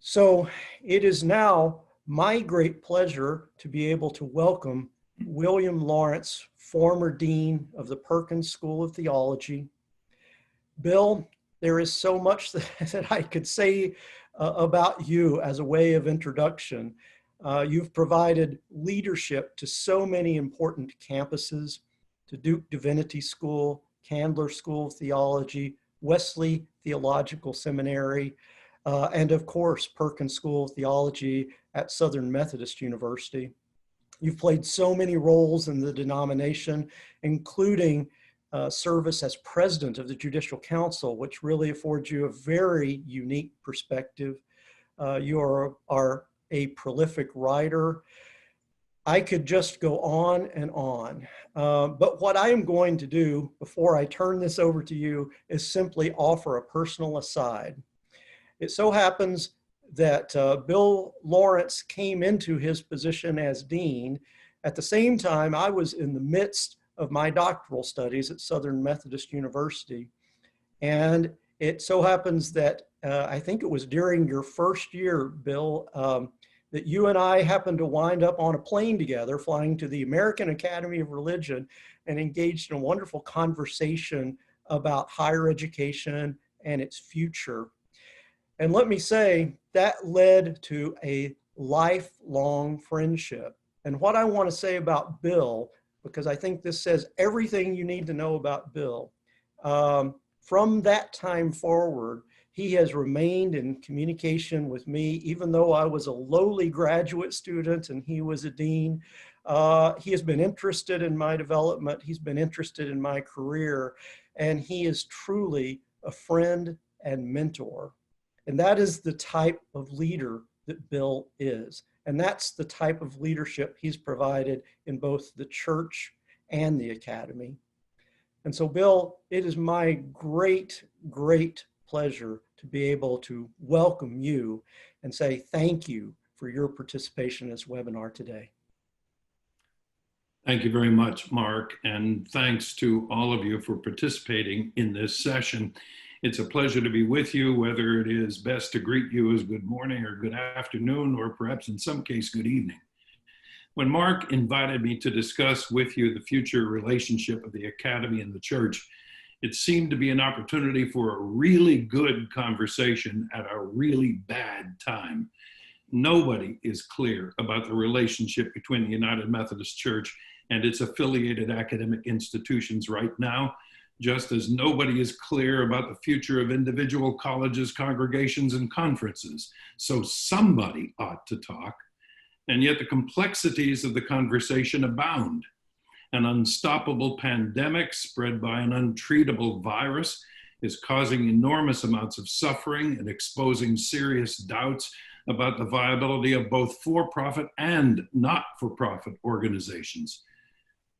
So it is now my great pleasure to be able to welcome William Lawrence, former Dean of the Perkins School of Theology. Bill, there is so much that I could say about you as a way of introduction. You've provided leadership to so many important campuses, to Duke Divinity School, Candler School of Theology, Wesley Theological Seminary, and of course, Perkins School of Theology at Southern Methodist University. You've played so many roles in the denomination, including service as president of the Judicial Council, which really affords you a very unique perspective. You are a prolific writer. I could just go on and on. But what I am going to do before I turn this over to you is simply offer a personal aside. It so happens that Bill Lawrence came into his position as dean at the same time I was in the midst of my doctoral studies at Southern Methodist University. And it so happens that I think it was during your first year, Bill, that you and I happened to wind up on a plane together, flying to the American Academy of Religion and engaged in a wonderful conversation about higher education and its future. And let me say, that led to a lifelong friendship. And what I want to say about Bill, because I think this says everything you need to know about Bill, from that time forward, he has remained in communication with me, even though I was a lowly graduate student and he was a dean. He has been interested in my development. He's been interested in my career, and he is truly a friend and mentor. And that is the type of leader that Bill is. And that's the type of leadership he's provided in both the church and the academy. And so, Bill, it is my great, great pleasure to be able to welcome you and say thank you for your participation in this webinar today. Thank you very much, Mark, and thanks to all of you for participating in this session. It's a pleasure to be with you, whether it is best to greet you as good morning or good afternoon, or perhaps in some case, good evening. When Mark invited me to discuss with you the future relationship of the Academy and the Church, it seemed to be an opportunity for a really good conversation at a really bad time. Nobody is clear about the relationship between the United Methodist Church and its affiliated academic institutions right now, just as nobody is clear about the future of individual colleges, congregations, and conferences. So somebody ought to talk. And yet the complexities of the conversation abound. An unstoppable pandemic spread by an untreatable virus is causing enormous amounts of suffering and exposing serious doubts about the viability of both for-profit and not-for-profit organizations.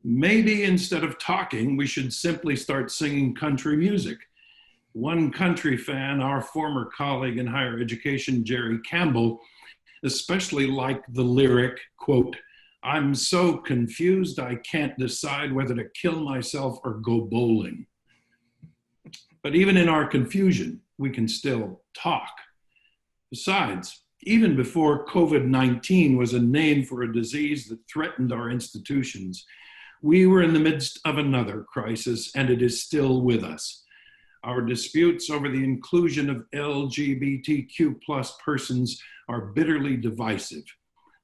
Maybe instead of talking, we should simply start singing country music. One country fan, our former colleague in higher education, Jerry Campbell, especially liked the lyric, quote, "I'm so confused I can't decide whether to kill myself or go bowling." But even in our confusion, we can still talk. Besides, even before COVID-19 was a name for a disease that threatened our institutions, we were in the midst of another crisis, and it is still with us. Our disputes over the inclusion of LGBTQ+ persons are bitterly divisive.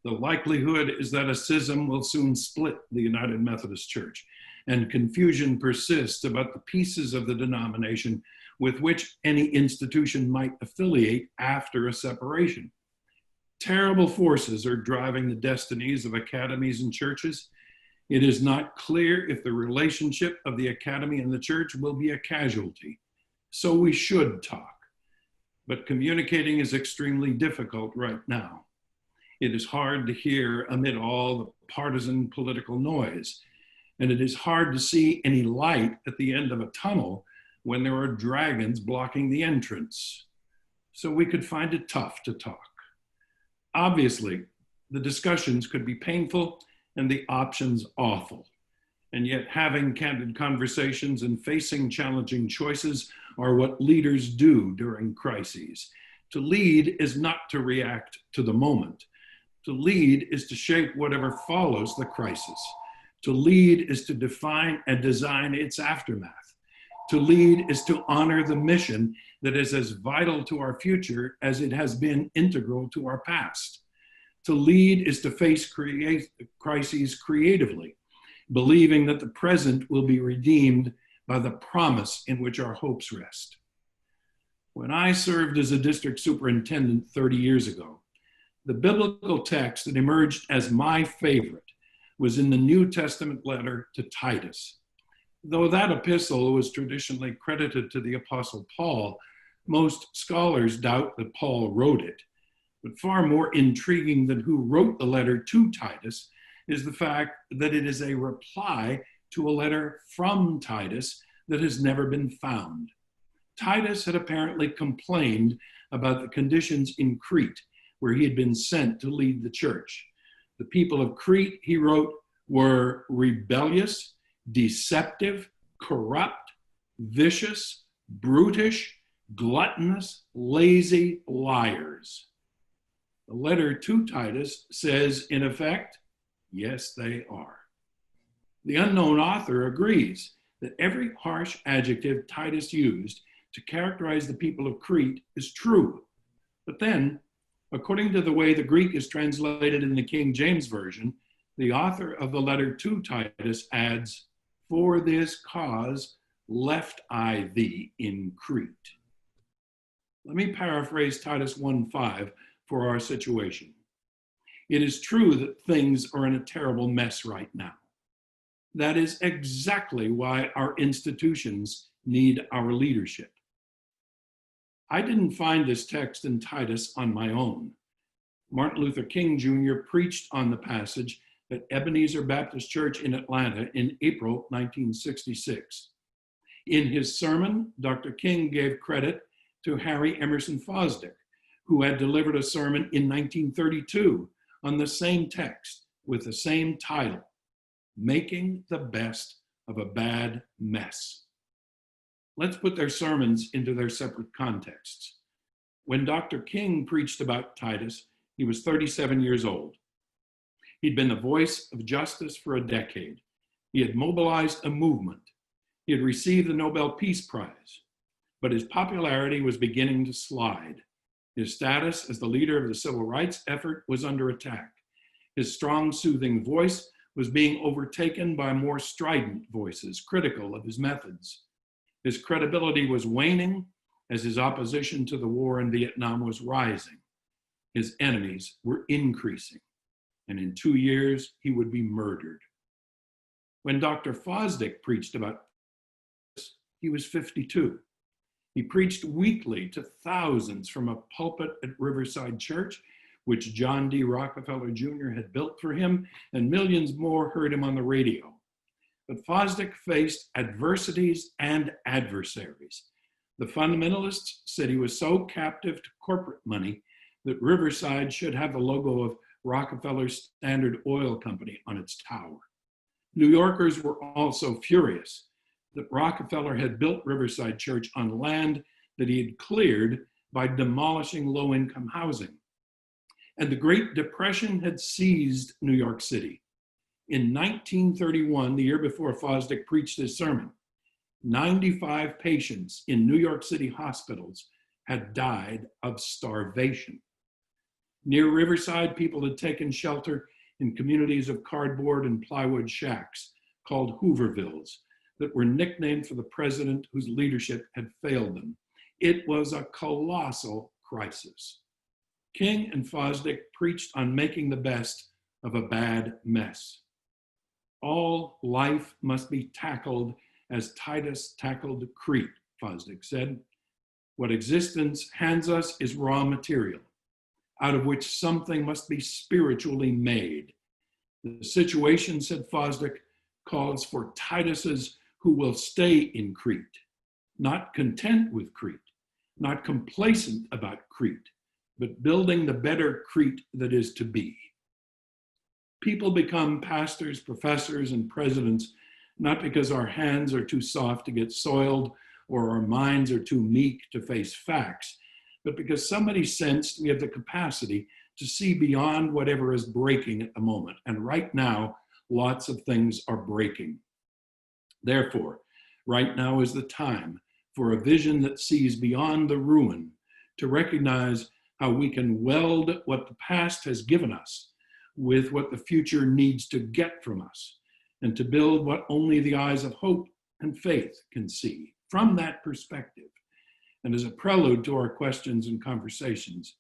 The likelihood is that a schism will soon split the United Methodist Church, and confusion persists about the pieces of the denomination with which any institution might affiliate after a separation. Terrible forces are driving the destinies of academies and churches. It is not clear if the relationship of the academy and the church will be a casualty. So we should talk. But communicating is extremely difficult right now. It is hard to hear amid all the partisan political noise. And it is hard to see any light at the end of a tunnel when there are dragons blocking the entrance. So we could find it tough to talk. Obviously, the discussions could be painful and the options awful. And yet having candid conversations and facing challenging choices are what leaders do during crises. To lead is not to react to the moment. To lead is to shape whatever follows the crisis. To lead is to define and design its aftermath. To lead is to honor the mission that is as vital to our future as it has been integral to our past. To lead is to face crises creatively, believing that the present will be redeemed by the promise in which our hopes rest. When I served as a district superintendent 30 years ago, the biblical text that emerged as my favorite was in the New Testament letter to Titus. Though that epistle was traditionally credited to the Apostle Paul, most scholars doubt that Paul wrote it. But far more intriguing than who wrote the letter to Titus is the fact that it is a reply to a letter from Titus that has never been found. Titus had apparently complained about the conditions in Crete, where he had been sent to lead the church. The people of Crete, he wrote, were rebellious, deceptive, corrupt, vicious, brutish, gluttonous, lazy liars. The letter to Titus says, in effect, yes, they are. The unknown author agrees that every harsh adjective Titus used to characterize the people of Crete is true. But then, according to the way the Greek is translated in the King James Version, the author of the letter to Titus adds, "For this cause left I thee in Crete." Let me paraphrase Titus 1:5 for our situation. It is true that things are in a terrible mess right now. That is exactly why our institutions need our leadership. I didn't find this text in Titus on my own. Martin Luther King Jr. preached on the passage at Ebenezer Baptist Church in Atlanta in April 1966. In his sermon, Dr. King gave credit to Harry Emerson Fosdick, who had delivered a sermon in 1932 on the same text with the same title, Making the Best of a Bad Mess. Let's put their sermons into their separate contexts. When Dr. King preached about Titus, he was 37 years old. He'd been the voice of justice for a decade. He had mobilized a movement. He had received the Nobel Peace Prize, but his popularity was beginning to slide. His status as the leader of the civil rights effort was under attack. His strong, soothing voice was being overtaken by more strident voices, critical of his methods. His credibility was waning as his opposition to the war in Vietnam was rising. His enemies were increasing, and in 2 years, he would be murdered. When Dr. Fosdick preached about this, he was 52. He preached weekly to thousands from a pulpit at Riverside Church, which John D. Rockefeller Jr. had built for him, and millions more heard him on the radio. But Fosdick faced adversities and adversaries. The fundamentalists said he was so captive to corporate money that Riverside should have the logo of Rockefeller's Standard Oil Company on its tower. New Yorkers were also furious that Rockefeller had built Riverside Church on land that he had cleared by demolishing low-income housing. And the Great Depression had seized New York City. In 1931, the year before Fosdick preached his sermon, 95 patients in New York City hospitals had died of starvation. Near Riverside, people had taken shelter in communities of cardboard and plywood shacks called Hoovervilles that were nicknamed for the president whose leadership had failed them. It was a colossal crisis. King and Fosdick preached on making the best of a bad mess. All life must be tackled as Titus tackled Crete, Fosdick said. What existence hands us is raw material, out of which something must be spiritually made. The situation, said Fosdick, calls for Tituses who will stay in Crete, not content with Crete, not complacent about Crete, but building the better Crete that is to be. People become pastors, professors, and presidents not because our hands are too soft to get soiled or our minds are too meek to face facts, but because somebody sensed we have the capacity to see beyond whatever is breaking at the moment. And right now, lots of things are breaking. Therefore, right now is the time for a vision that sees beyond the ruin, to recognize how we can weld what the past has given us with what the future needs to get from us, and to build what only the eyes of hope and faith can see. From that perspective, and as a prelude to our questions and conversations,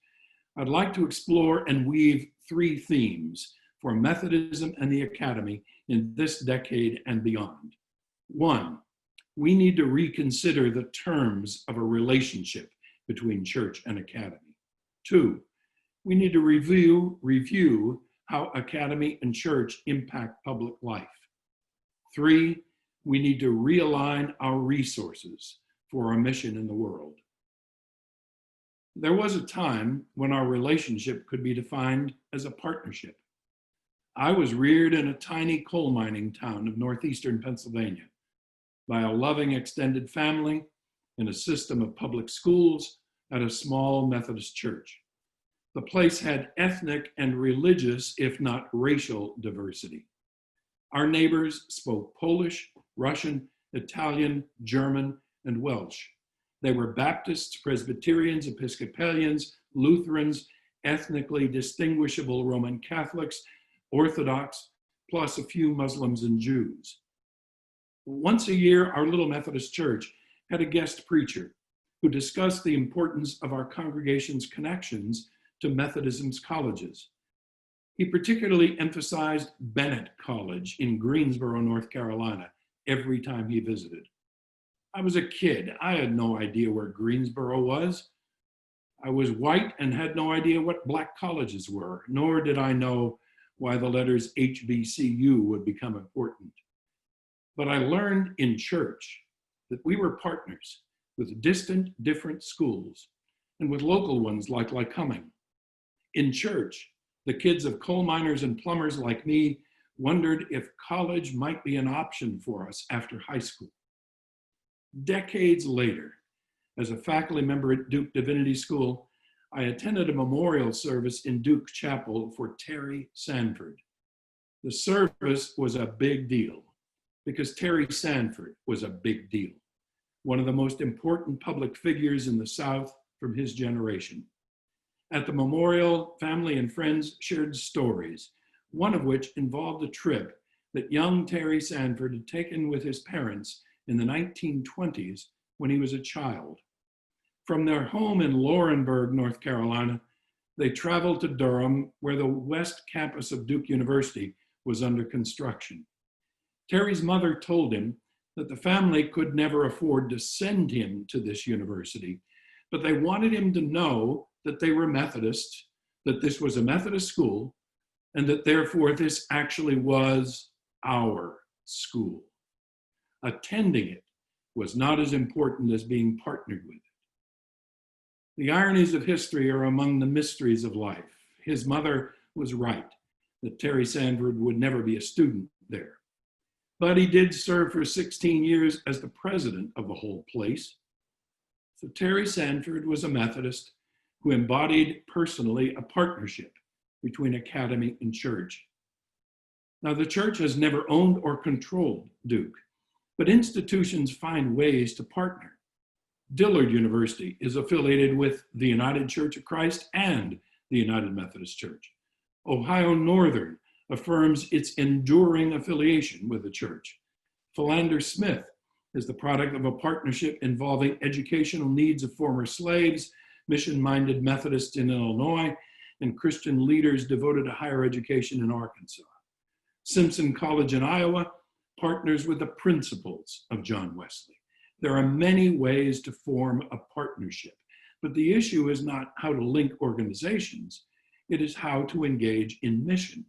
I'd like to explore and weave three themes for Methodism and the Academy in this decade and beyond. One, we need to reconsider the terms of a relationship between church and academy. Two, we need to review how academy and church impact public life. Three, we need to realign our resources for our mission in the world. There was a time when our relationship could be defined as a partnership. I was reared in a tiny coal mining town of northeastern Pennsylvania by a loving extended family in a system of public schools at a small Methodist church. The place had ethnic and religious, if not racial, diversity. Our neighbors spoke Polish, Russian, Italian, German, and Welsh. They were Baptists, Presbyterians, Episcopalians, Lutherans, ethnically distinguishable Roman Catholics, Orthodox, plus a few Muslims and Jews. Once a year, our little Methodist church had a guest preacher who discussed the importance of our congregation's connections to Methodism's colleges. He particularly emphasized Bennett College in Greensboro, North Carolina, every time he visited. I was a kid. I had no idea where Greensboro was. I was white and had no idea what black colleges were, nor did I know why the letters HBCU would become important. But I learned in church that we were partners with distant, different schools and with local ones like Lycoming. In church, the kids of coal miners and plumbers like me wondered if college might be an option for us after high school. Decades later, as a faculty member at Duke Divinity School, I attended a memorial service in Duke Chapel for Terry Sanford. The service was a big deal because Terry Sanford was a big deal, one of the most important public figures in the South from his generation. At the memorial, family and friends shared stories, one of which involved a trip that young Terry Sanford had taken with his parents in the 1920s when he was a child. From their home in Laurinburg, North Carolina, they traveled to Durham, where the West Campus of Duke University was under construction. Terry's mother told him that the family could never afford to send him to this university, but they wanted him to know that they were Methodists, that this was a Methodist school, and that therefore this actually was our school. Attending it was not as important as being partnered with it. The ironies of history are among the mysteries of life. His mother was right that Terry Sanford would never be a student there. But he did serve for 16 years as the president of the whole place. So Terry Sanford was a Methodist who embodied personally a partnership between academy and church. Now, the church has never owned or controlled Duke, but institutions find ways to partner. Dillard University is affiliated with the United Church of Christ and the United Methodist Church. Ohio Northern affirms its enduring affiliation with the church. Philander Smith is the product of a partnership involving educational needs of former slaves, mission-minded Methodists in Illinois, and Christian leaders devoted to higher education in Arkansas. Simpson College in Iowa partners with the principles of John Wesley. There are many ways to form a partnership, but the issue is not how to link organizations, it is how to engage in mission.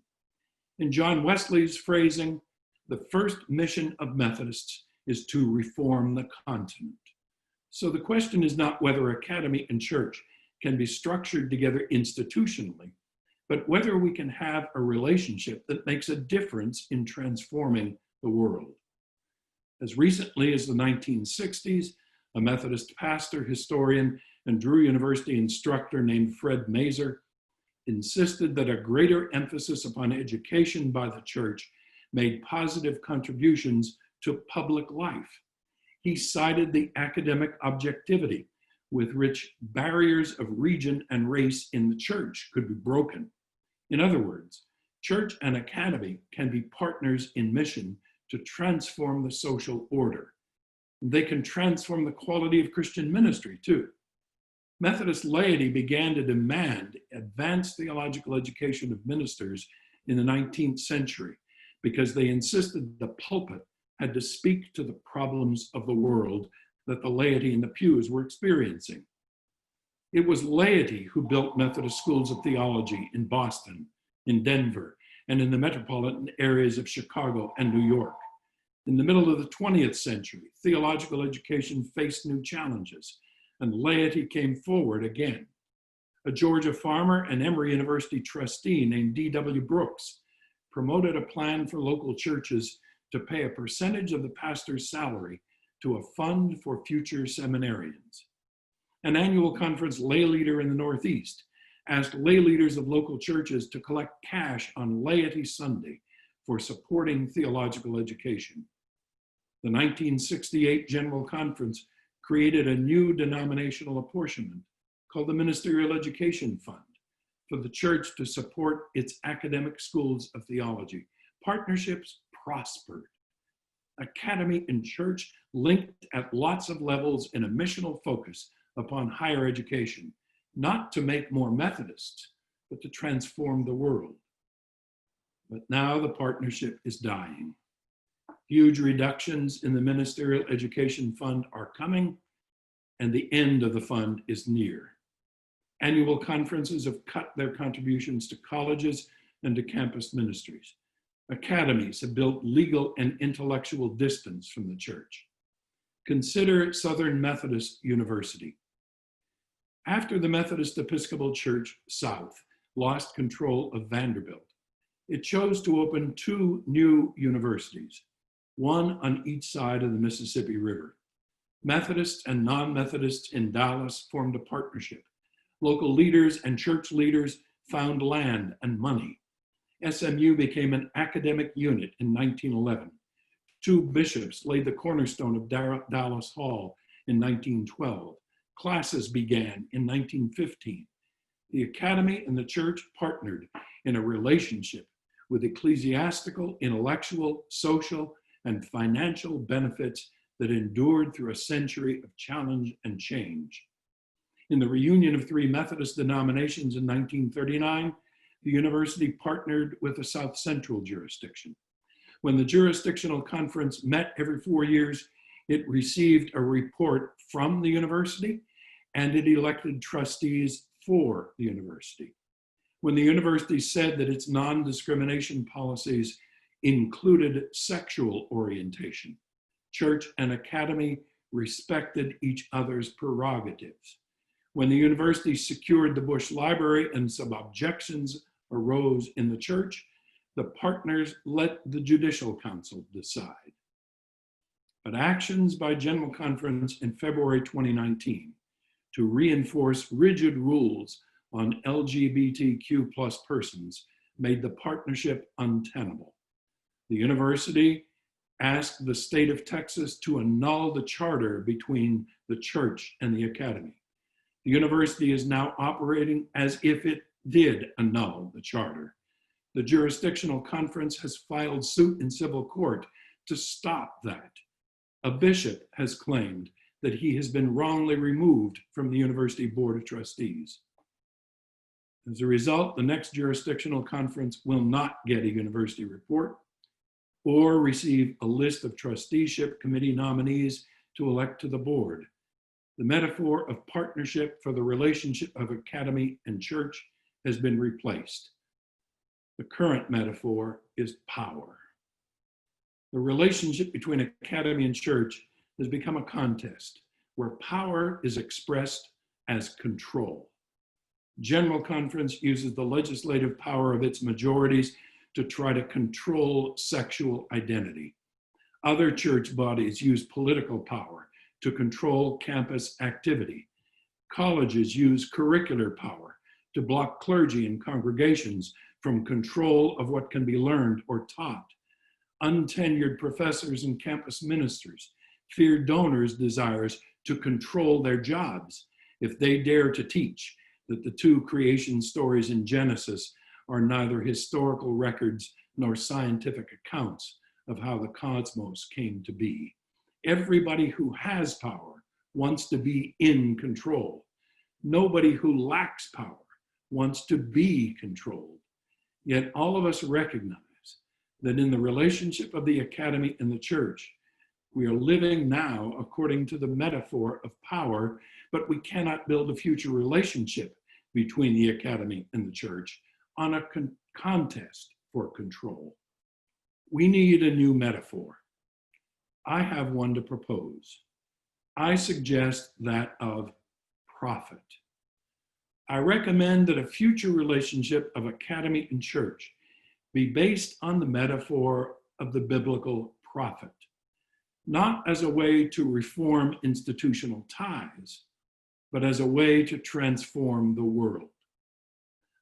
In John Wesley's phrasing, the first mission of Methodists is to reform the continent. So the question is not whether academy and church can be structured together institutionally, but whether we can have a relationship that makes a difference in transforming the world. As recently as the 1960s, a Methodist pastor, historian, and Drew University instructor named Fred Mazer, insisted that a greater emphasis upon education by the church made positive contributions to public life. He cited the academic objectivity with which barriers of region and race in the church could be broken. In other words, church and academy can be partners in mission to transform the social order. They can transform the quality of Christian ministry too. Methodist laity began to demand advanced theological education of ministers in the 19th century because they insisted the pulpit had to speak to the problems of the world that the laity in the pews were experiencing. It was laity who built Methodist schools of theology in Boston, in Denver, and in the metropolitan areas of Chicago and New York. In the middle of the 20th century, theological education faced new challenges, and laity came forward again. A Georgia farmer and Emory University trustee named D.W. Brooks promoted a plan for local churches to pay a percentage of the pastor's salary to a fund for future seminarians. An annual conference lay leader in the Northeast asked lay leaders of local churches to collect cash on Laity Sunday for supporting theological education. The 1968 General Conference created a new denominational apportionment called the Ministerial Education Fund for the church to support its academic schools of theology. Partnerships prospered. Academy and church linked at lots of levels in a missional focus upon higher education, not to make more Methodists, but to transform the world. But now the partnership is dying. Huge reductions in the Ministerial Education Fund are coming, and the end of the fund is near. Annual conferences have cut their contributions to colleges and to campus ministries. Academies have built legal and intellectual distance from the church. Consider Southern Methodist University. After the Methodist Episcopal Church South lost control of Vanderbilt, it chose to open two new universities, one on each side of the Mississippi River. Methodists and non-Methodists in Dallas formed a partnership. Local leaders and church leaders found land and money. SMU became an academic unit in 1911. Two bishops laid the cornerstone of Dallas Hall in 1912. Classes began in 1915. The academy and the church partnered in a relationship with ecclesiastical, intellectual, social, and financial benefits that endured through a century of challenge and change. In the reunion of three Methodist denominations in 1939, the university partnered with the South Central jurisdiction. When the jurisdictional conference met every 4 years, it received a report from the university, and it elected trustees for the university. When the university said that its non-discrimination policies included sexual orientation, church and academy respected each other's prerogatives. When the university secured the Bush Library and some objections arose in the church, the partners let the Judicial Council decide. But actions by General Conference in February 2019 to reinforce rigid rules on LGBTQ+ persons made the partnership untenable. The university asked the state of Texas to annul the charter between the church and the academy. The university is now operating as if it did annul the charter. The jurisdictional conference has filed suit in civil court to stop that. A bishop has claimed that he has been wrongly removed from the university board of trustees. As a result, the next jurisdictional conference will not get a university report or receive a list of trusteeship committee nominees to elect to the board. The metaphor of partnership for the relationship of academy and church has been replaced. The current metaphor is power. The relationship between academy and church has become a contest where power is expressed as control. General Conference uses the legislative power of its majorities to try to control sexual identity. Other church bodies use political power to control campus activity. Colleges use curricular power to block clergy and congregations from control of what can be learned or taught. Untenured professors and campus ministers fear donors' desires to control their jobs if they dare to teach that the two creation stories in Genesis are neither historical records nor scientific accounts of how the cosmos came to be. Everybody who has power wants to be in control. Nobody who lacks power wants to be controlled. Yet all of us recognize that in the relationship of the academy and the church, we are living now according to the metaphor of power, but we cannot build a future relationship between the academy and the church on a contest for control. We need a new metaphor. I have one to propose. I suggest that of prophet. I recommend that a future relationship of academy and church be based on the metaphor of the biblical prophet, not as a way to reform institutional ties, but as a way to transform the world.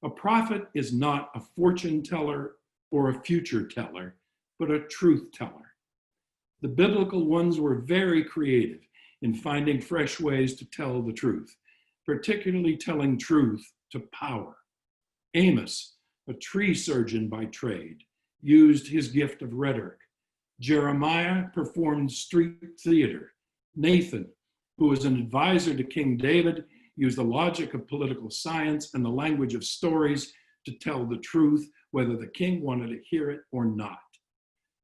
A prophet is not a fortune teller or a future teller, but a truth teller. The biblical ones were very creative in finding fresh ways to tell the truth, particularly telling truth to power. Amos, a tree surgeon by trade, used his gift of rhetoric. Jeremiah performed street theater. Nathan, who was an advisor to King David, used the logic of political science and the language of stories to tell the truth, whether the king wanted to hear it or not.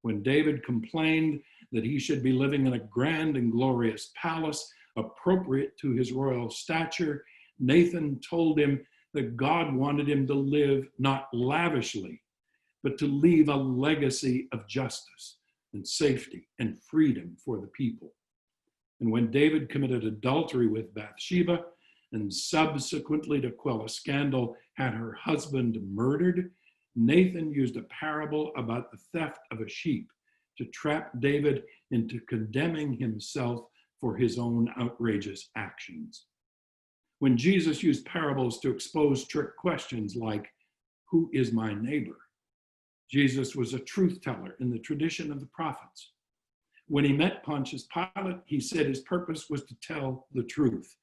When David complained that he should be living in a grand and glorious palace appropriate to his royal stature, Nathan told him that God wanted him to live not lavishly, but to leave a legacy of justice and safety and freedom for the people. And when David committed adultery with Bathsheba and subsequently, to quell a scandal, had her husband murdered, Nathan used a parable about the theft of a sheep to trap David into condemning himself for his own outrageous actions. When Jesus used parables to expose trick questions like, "Who is my neighbor?" Jesus was a truth teller in the tradition of the prophets. When he met Pontius Pilate, he said his purpose was to tell the truth.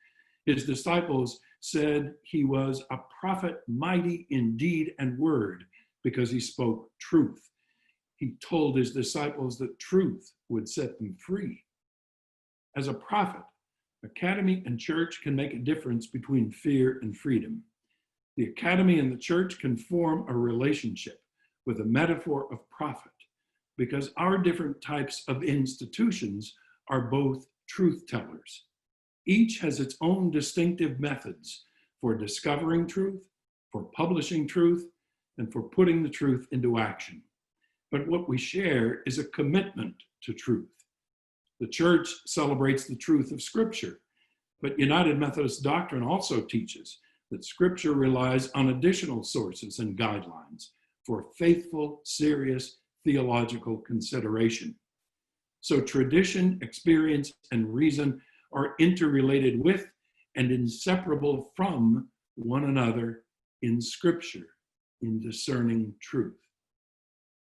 His disciples said he was a prophet mighty in deed and word because he spoke truth. He told his disciples that truth would set them free. As a prophet, academy and church can make a difference between fear and freedom. The academy and the church can form a relationship with a metaphor of prophet, because our different types of institutions are both truth tellers. Each has its own distinctive methods for discovering truth, for publishing truth, and for putting the truth into action. But what we share is a commitment to truth. The church celebrates the truth of Scripture, but United Methodist doctrine also teaches that Scripture relies on additional sources and guidelines for faithful, serious theological consideration. So tradition, experience, and reason are interrelated with and inseparable from one another in Scripture, in discerning truth.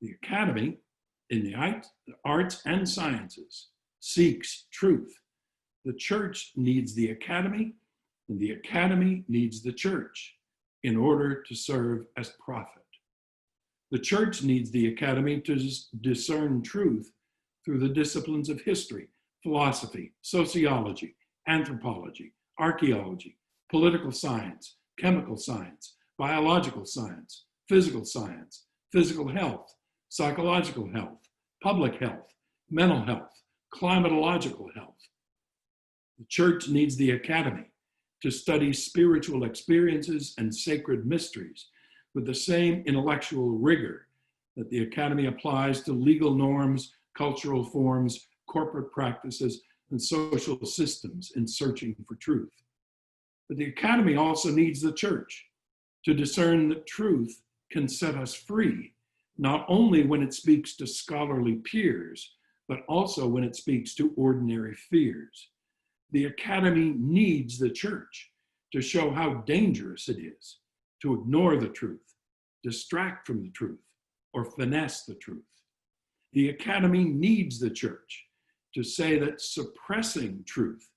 The academy, in the arts and sciences, seeks truth. The church needs the academy, and the academy needs the church in order to serve as prophet. The church needs the academy to discern truth through the disciplines of history, philosophy, sociology, anthropology, archaeology, political science, chemical science, biological science, physical health, psychological health, public health, mental health, climatological health. The church needs the academy to study spiritual experiences and sacred mysteries with the same intellectual rigor that the academy applies to legal norms, cultural forms, corporate practices, and social systems in searching for truth. But the academy also needs the church to discern that truth can set us free, not only when it speaks to scholarly peers, but also when it speaks to ordinary fears. The academy needs the church to show how dangerous it is to ignore the truth, distract from the truth, or finesse the truth. The academy needs the church to say that suppressing truth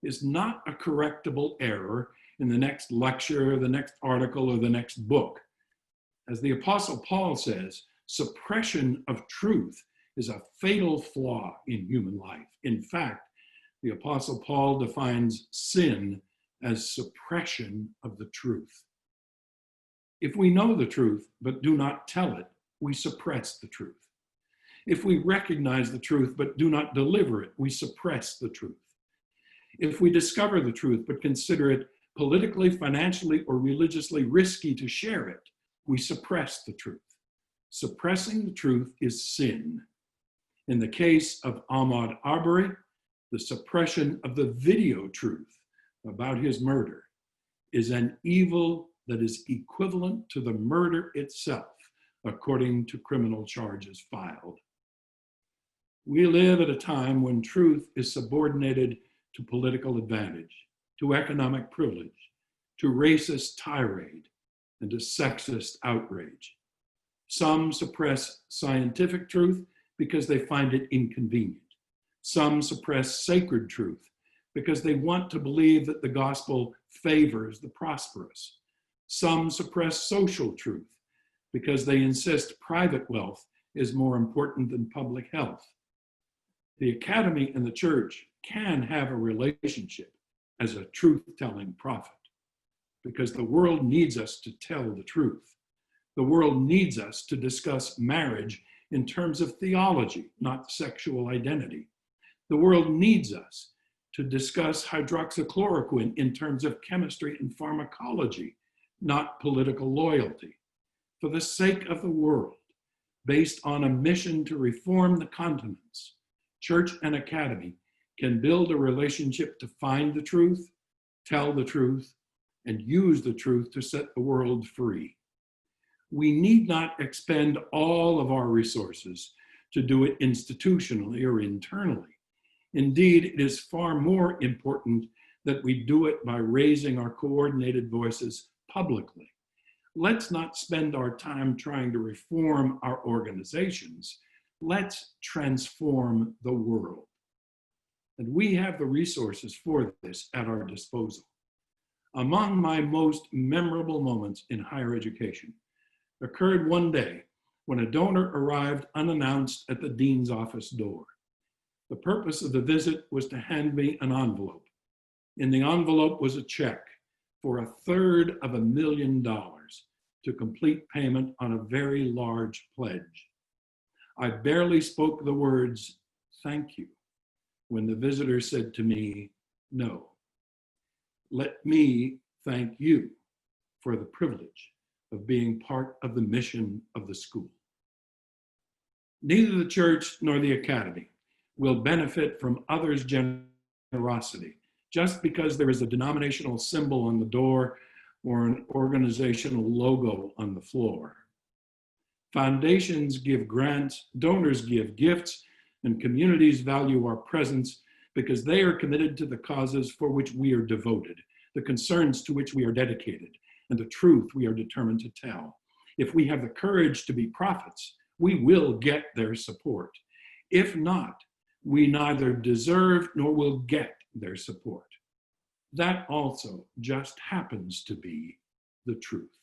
is not a correctable error in the next lecture, the next article, or the next book. As the Apostle Paul says, suppression of truth is a fatal flaw in human life. In fact, the Apostle Paul defines sin as suppression of the truth. If we know the truth but do not tell it, we suppress the truth. If we recognize the truth but do not deliver it, we suppress the truth. If we discover the truth but consider it politically, financially, or religiously risky to share it, we suppress the truth. Suppressing the truth is sin. In the case of Ahmaud Arbery, the suppression of the video truth about his murder is an evil that is equivalent to the murder itself, according to criminal charges filed. We live at a time when truth is subordinated to political advantage, to economic privilege, to racist tirade, and to sexist outrage. Some suppress scientific truth because they find it inconvenient. Some suppress sacred truth because they want to believe that the gospel favors the prosperous. Some suppress social truth because they insist private wealth is more important than public health. The academy and the church can have a relationship as a truth-telling prophet because the world needs us to tell the truth. The world needs us to discuss marriage in terms of theology, not sexual identity. The world needs us to discuss hydroxychloroquine in terms of chemistry and pharmacology, not political loyalty. For the sake of the world, based on a mission to reform the continents, church and academy can build a relationship to find the truth, tell the truth, and use the truth to set the world free. We need not expend all of our resources to do it institutionally or internally. Indeed, it is far more important that we do it by raising our coordinated voices publicly. Let's not spend our time trying to reform our organizations. Let's transform the world. And we have the resources for this at our disposal. Among my most memorable moments in higher education occurred one day when a donor arrived unannounced at the dean's office door. The purpose of the visit was to hand me an envelope. In the envelope was a check for $250,000 to complete payment on a very large pledge. I barely spoke the words, "Thank you," when the visitor said to me, "No. Let me thank you for the privilege of being part of the mission of the school." Neither the church nor the academy will benefit from others' generosity just because there is a denominational symbol on the door or an organizational logo on the floor. Foundations give grants, donors give gifts, and communities value our presence because they are committed to the causes for which we are devoted, the concerns to which we are dedicated, and the truth we are determined to tell. If we have the courage to be prophets, we will get their support. If not, we neither deserve nor will get their support. That also just happens to be the truth.